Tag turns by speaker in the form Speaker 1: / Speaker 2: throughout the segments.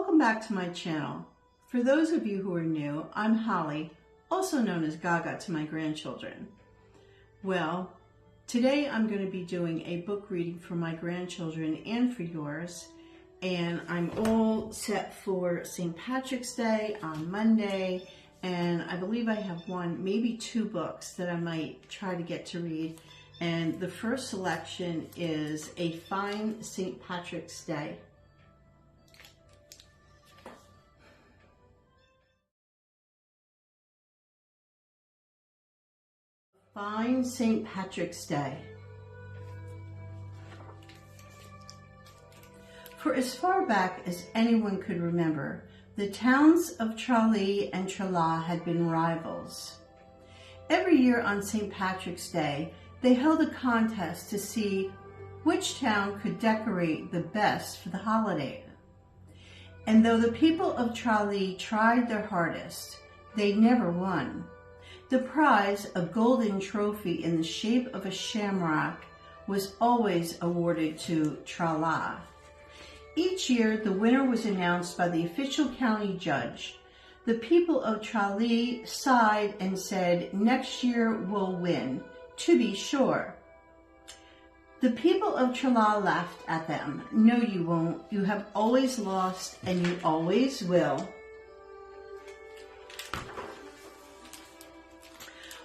Speaker 1: Welcome back to my channel. For those of you who are new, I'm Holly, also known as Gaga to my grandchildren. Well, today I'm going to be doing a book reading for my grandchildren and for yours, and I'm all set for St. Patrick's Day on Monday, and I believe I have one, maybe two books that I might try to get to read, and the first selection is A Fine St. Patrick's Day. Fine St. Patrick's Day. For as far back as anyone could remember, the towns of Tralee and Tralee had been rivals. Every year on St. Patrick's Day, they held a contest to see which town could decorate the best for the holiday. And though the people of Tralee tried their hardest, they never won. The prize, a golden trophy in the shape of a shamrock, was always awarded to Tralee. Each year, the winner was announced by the official county judge. The people of Tralee sighed and said, "Next year we'll win, to be sure." The people of Tralee laughed at them. "No, you won't. You have always lost, and you always will."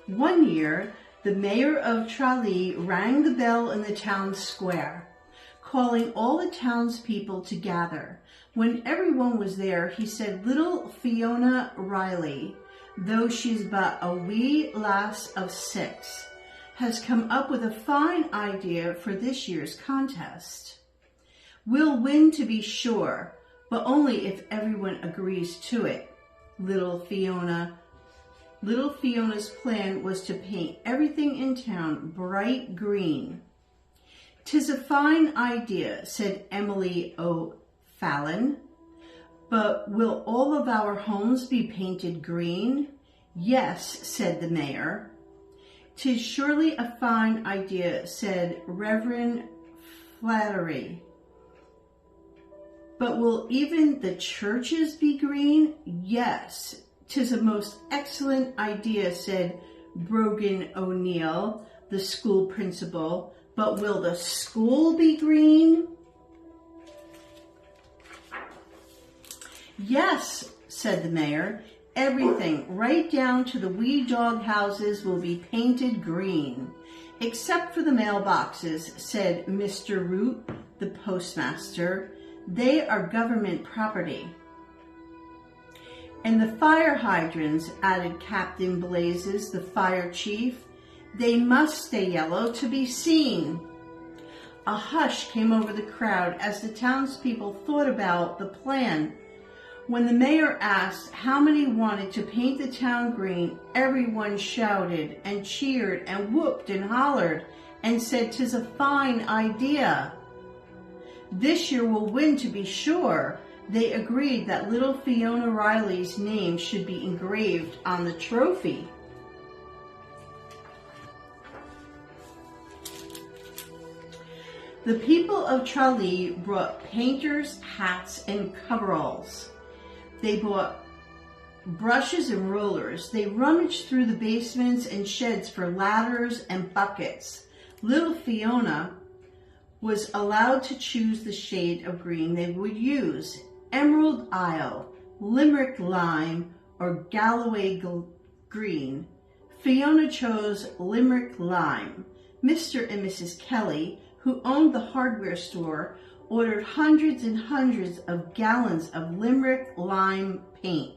Speaker 1: One year, the mayor of Tralee rang the bell in the town square, calling all the townspeople to gather. When everyone was there, he said, "Little Fiona Riley, though she's but a wee lass of 6, has come up with a fine idea for this year's contest. We'll win to be sure, but only if everyone agrees to it." Little Fiona's plan was to paint everything in town bright green. "'Tis a fine idea," said Emily O'Fallon, "but will all of our homes be painted green?" "Yes," said the mayor. "'Tis surely a fine idea," said Reverend Flattery. "But will even the churches be green?" "Yes, 'tis a most excellent idea," said Brogan O'Neill, the school principal. "But will the school be green?" "Yes," said the mayor. "Everything, right down to the wee dog houses, will be painted green." "Except for the mailboxes," said Mr. Root, the postmaster. "They are government property." "And the fire hydrants," added Captain Blazes, the fire chief. "They must stay yellow to be seen." A hush came over the crowd as the townspeople thought about the plan. When the mayor asked how many wanted to paint the town green, everyone shouted and cheered and whooped and hollered and said, "'Tis a fine idea. This year we'll win to be sure." They agreed that little Fiona Riley's name should be engraved on the trophy. The people of Tralee brought painters, hats, and coveralls. They bought brushes and rollers. They rummaged through the basements and sheds for ladders and buckets. Little Fiona was allowed to choose the shade of green they would use: Emerald Isle, Limerick Lime, or Galloway Green. Fiona chose Limerick Lime. Mr. and Mrs. Kelly, who owned the hardware store, ordered hundreds and hundreds of gallons of Limerick Lime paint.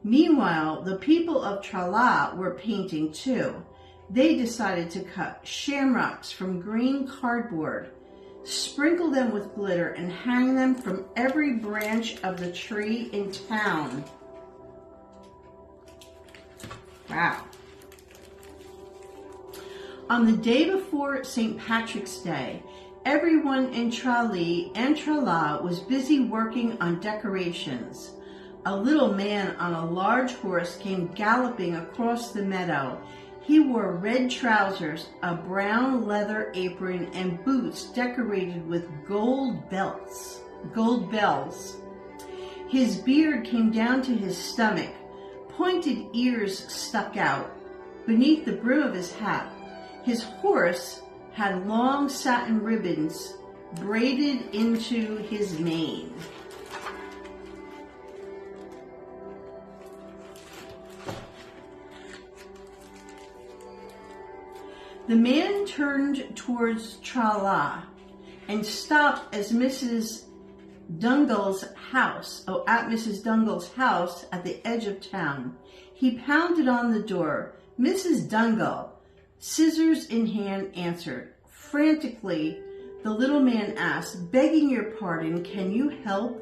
Speaker 1: Meanwhile, the people of Tralee were painting too. They decided to cut shamrocks from green cardboard, sprinkle them with glitter, and hang them from every branch of the tree in town. Wow. On the day before St. Patrick's Day, everyone in Tralee and Tralee was busy working on decorations. A little man on a large horse came galloping across the meadow. He wore red trousers, a brown leather apron, and boots decorated with gold bells. His beard came down to his stomach. Pointed ears stuck out beneath the brim of his hat. His horse had long satin ribbons braided into his mane. The man turned towards Tra-la and stopped as Mrs. Dungall's house, at Mrs. Dungall's house at the edge of town. He pounded on the door. Mrs. Dungall, scissors in hand, answered. Frantically, the little man asked, begging your pardon, can you help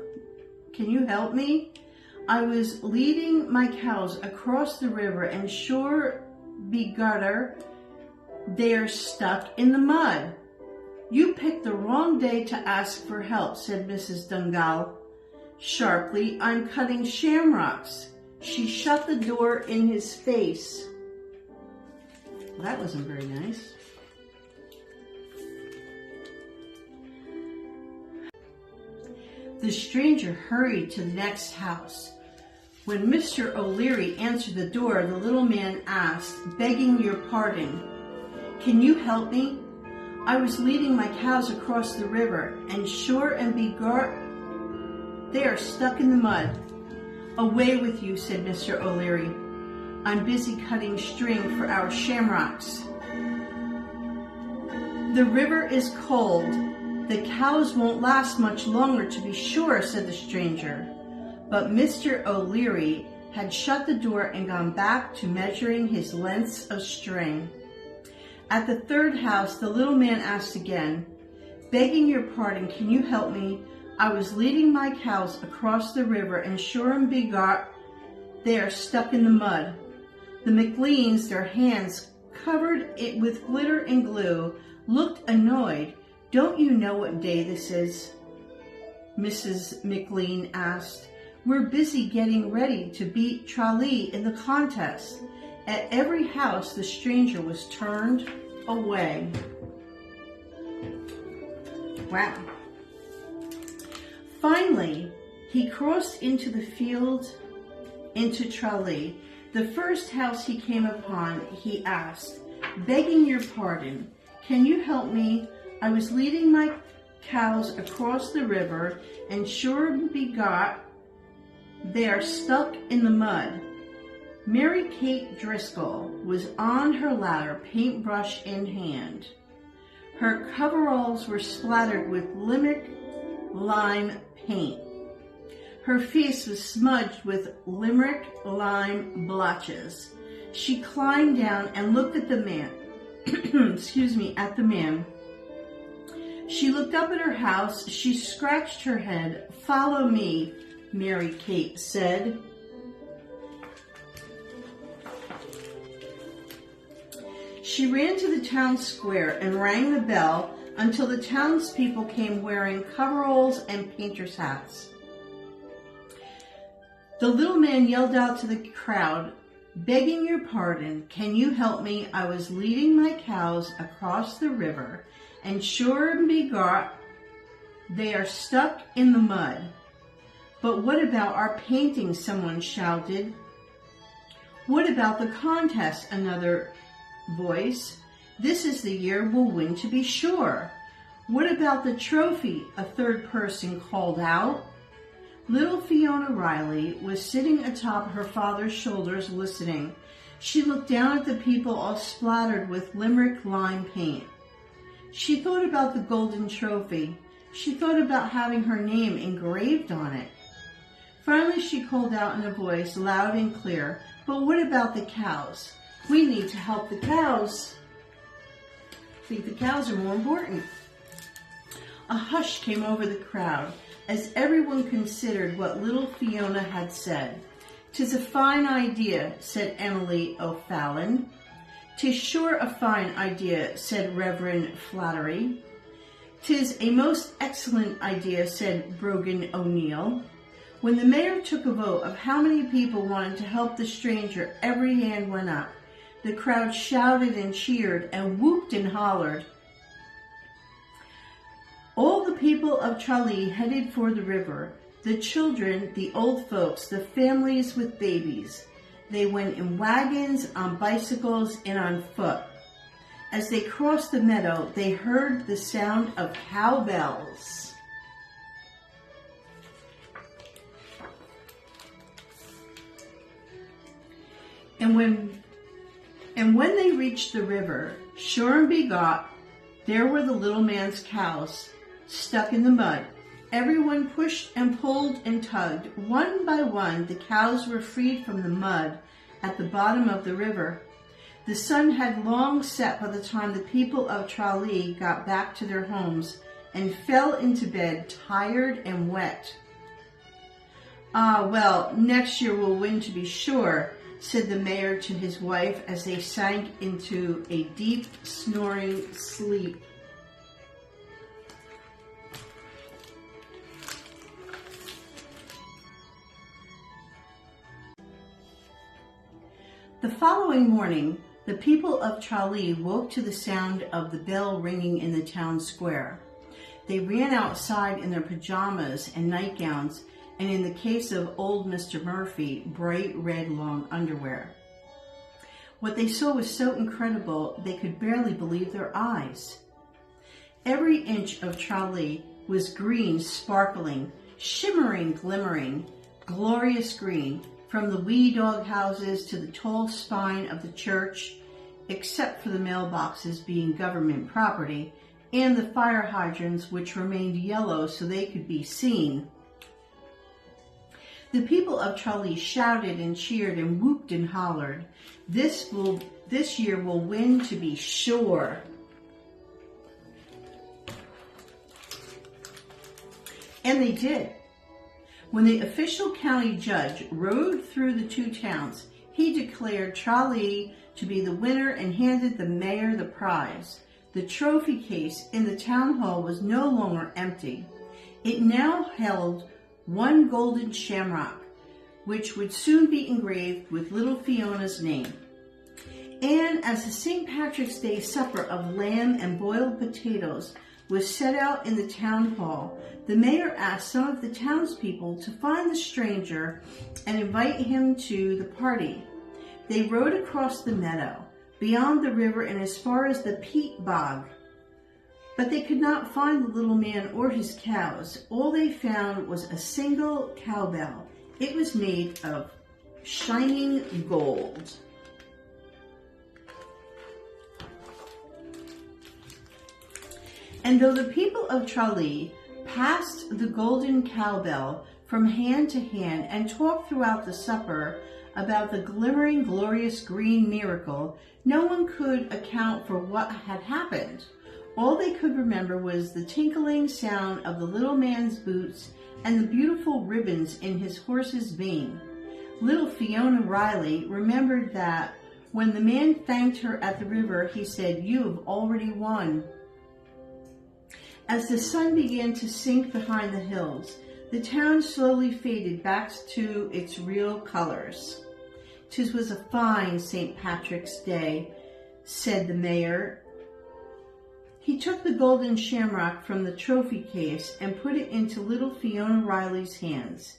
Speaker 1: me? I was leading my cows across the river and sure begutter, they're stuck in the mud. You picked the wrong day to ask for help, said Mrs. Dungall sharply. I'm cutting shamrocks. She shut the door in his face. Well, that wasn't very nice. The stranger hurried to the next house. When Mr. O'Leary answered the door, the little man asked, begging your pardon, can you help me? I was leading my cows across the river, and sure and begar, they are stuck in the mud. Away with you, said Mr. O'Leary. I'm busy cutting string for our shamrocks. The river is cold. The cows won't last much longer, to be sure, said the stranger. But Mr. O'Leary had shut the door and gone back to measuring his lengths of string. At the third house, the little man asked again, begging your pardon, can you help me? I was leading my cows across the river, and sure and begot, they are stuck in the mud. The McLeans, their hands covered it with glitter and glue, looked annoyed. Don't you know what day this is? Mrs. McLean asked. We're busy getting ready to beat Tralee in the contest. At every house, the stranger was turned away. Wow. Finally, he crossed into the field into Tralee. The first house he came upon, he asked, begging your pardon, can you help me? I was leading my cows across the river, and sure begot, they are stuck in the mud. Mary Kate Driscoll was on her ladder, paintbrush in hand. Her coveralls were splattered with Limerick lime paint. Her face was smudged with Limerick lime blotches. She climbed down and looked at the man. at the man. She looked up at her house. She scratched her head. Follow me, Mary Kate said. She ran to the town square and rang the bell until the townspeople came wearing coveralls and painters' hats. The little man yelled out to the crowd, begging your pardon, can you help me? I was leading my cows across the river, and sure begot, they are stuck in the mud. But what about our painting? Someone shouted. What about the contest? Another voice. This is the year we'll win, to be sure. What about the trophy? A third person called out. Little Fiona Riley was sitting atop her father's shoulders listening. She looked down at the people all splattered with Limerick lime paint. She thought about the golden trophy. She thought about having her name engraved on it. Finally, she called out in a voice loud and clear, but what about the cows? We need to help the cows. I think the cows are more important. A hush came over the crowd as everyone considered what little Fiona had said. "'Tis a fine idea," said Emily O'Fallon. "'Tis sure a fine idea," said Reverend Flattery. "'Tis a most excellent idea," said Brogan O'Neill. When the mayor took a vote of how many people wanted to help the stranger, every hand went up. The crowd shouted and cheered and whooped and hollered. All the people of Tralee headed for the river. The children, the old folks, the families with babies. They went in wagons, on bicycles, and on foot. As they crossed the meadow, they heard the sound of cowbells. And when they reached the river, sure and begot, there were the little man's cows, stuck in the mud. Everyone pushed and pulled and tugged. One by one, the cows were freed from the mud at the bottom of the river. The sun had long set by the time the people of Tralee got back to their homes and fell into bed tired and wet. "Ah, well, next year we'll win to be sure," said the mayor to his wife as they sank into a deep, snoring sleep. The following morning, the people of Tralee woke to the sound of the bell ringing in the town square. They ran outside in their pajamas and nightgowns, and in the case of old Mr. Murphy, bright red long underwear. What they saw was so incredible they could barely believe their eyes. Every inch of Tralee was green, sparkling, shimmering, glimmering, glorious green, from the wee dog houses to the tall spine of the church, except for the mailboxes being government property, and the fire hydrants which remained yellow so they could be seen. The people of Tralee shouted and cheered and whooped and hollered. This year will win to be sure. And they did. When the official county judge rode through the two towns, he declared Tralee to be the winner and handed the mayor the prize. The trophy case in the town hall was no longer empty. It now held one golden shamrock, which would soon be engraved with little Fiona's name. And as the St. Patrick's Day supper of lamb and boiled potatoes was set out in the town hall, the mayor asked some of the townspeople to find the stranger and invite him to the party. They rode across the meadow, beyond the river and as far as the peat bog. But they could not find the little man or his cows. All they found was a single cowbell. It was made of shining gold. And though the people of Tralee passed the golden cowbell from hand to hand and talked throughout the supper about the glimmering, glorious green miracle, no one could account for what had happened. All they could remember was the tinkling sound of the little man's boots and the beautiful ribbons in his horse's mane. Little Fiona Riley remembered that when the man thanked her at the river, he said, "You have already won." As the sun began to sink behind the hills, the town slowly faded back to its real colors. "'Tis was a fine St. Patrick's Day," said the mayor. He took the golden shamrock from the trophy case and put it into little Fiona Riley's hands.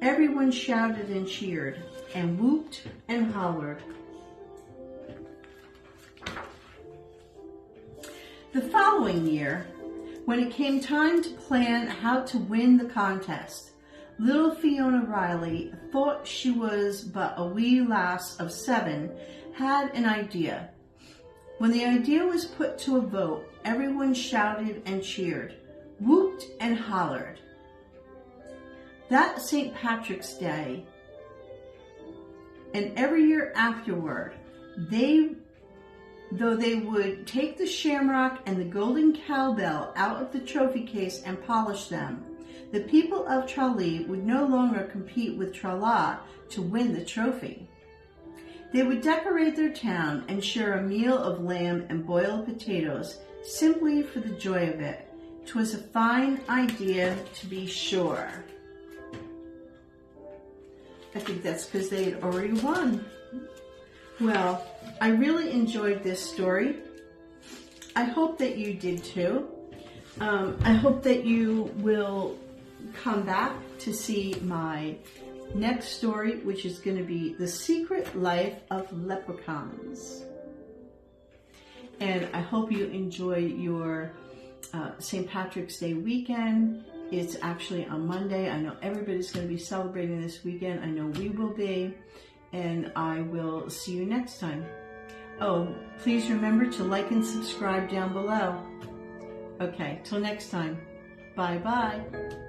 Speaker 1: Everyone shouted and cheered and whooped and hollered. The following year, when it came time to plan how to win the contest, little Fiona Riley thought she was but a wee lass of 7, had an idea. When the idea was put to a vote, everyone shouted and cheered, whooped and hollered. That St. Patrick's Day, and every year afterward, though they would take the shamrock and the golden cowbell out of the trophy case and polish them, the people of Tralee would no longer compete with Trala to win the trophy. They would decorate their town and share a meal of lamb and boiled potatoes simply for the joy of it. 'Twas a fine idea, to be sure. I think that's because they had already won. Well, I really enjoyed this story. I hope that you did too. I hope that you will come back to see my next story, which is going to be The Secret Life of Leprechauns. And I hope you enjoy your St. Patrick's Day weekend. It's actually on Monday. I know everybody's going to be celebrating this weekend. I know we will be. And I will see you next time. Oh, please remember to like and subscribe down below. Okay, till next time. Bye-bye.